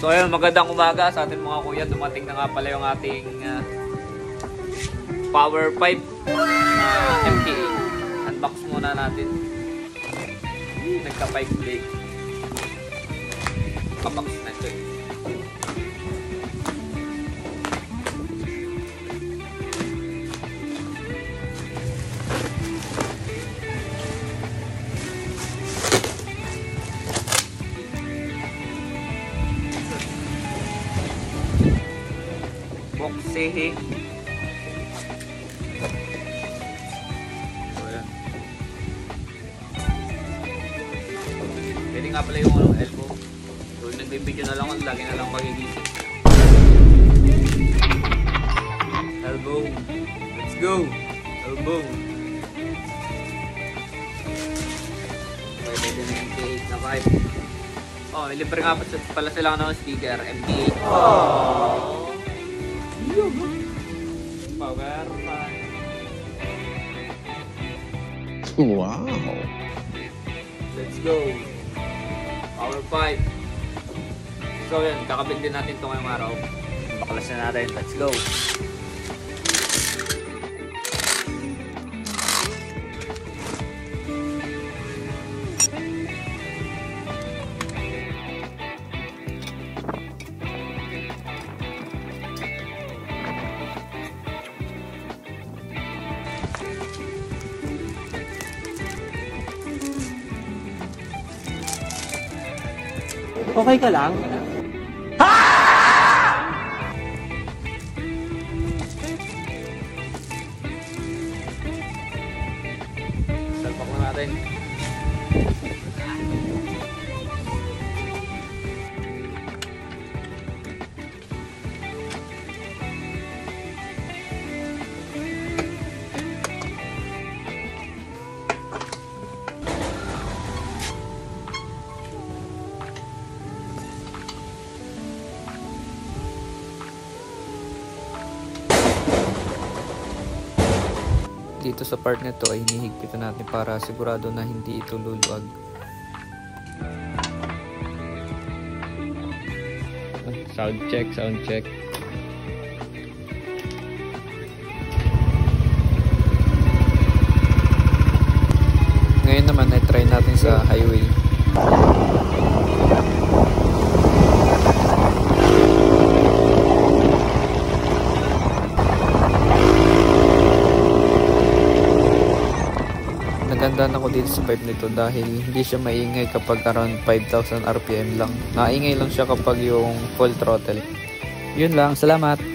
So ayun, magandang umaga sa ating mga kuya. Dumating na nga pala yung ating power pipe MPA. Unbox muna natin. Nagka-pipe blade. Kabox na ito eh. Boxe. So, yan. Pwede nga pala yung elbow. So, nagbibideo na lang ako, lagi na lang magigising. Elbow. Let's go. Elbow. Okay, pwede na yung MPA na vibe. Oh, libre nga pala sila ng speaker, MPA. Oh. Power pipe. Wow. Let's go. Power pipe. So yan, kakabit din natin ito ngayong araw. Baklas na natin. Let's go. Okay ka lang? Salpak na natin. Dito sa part na to ay hinihigpitan natin para sigurado na hindi ito luluwag. Sound check, sound check. Ngayon naman ay try natin sa highway. Nagandaan ako dito sa pipe nito dahil hindi siya maingay kapag around 5,000 RPM lang. Naingay lang siya kapag yung full throttle. Yun lang, salamat!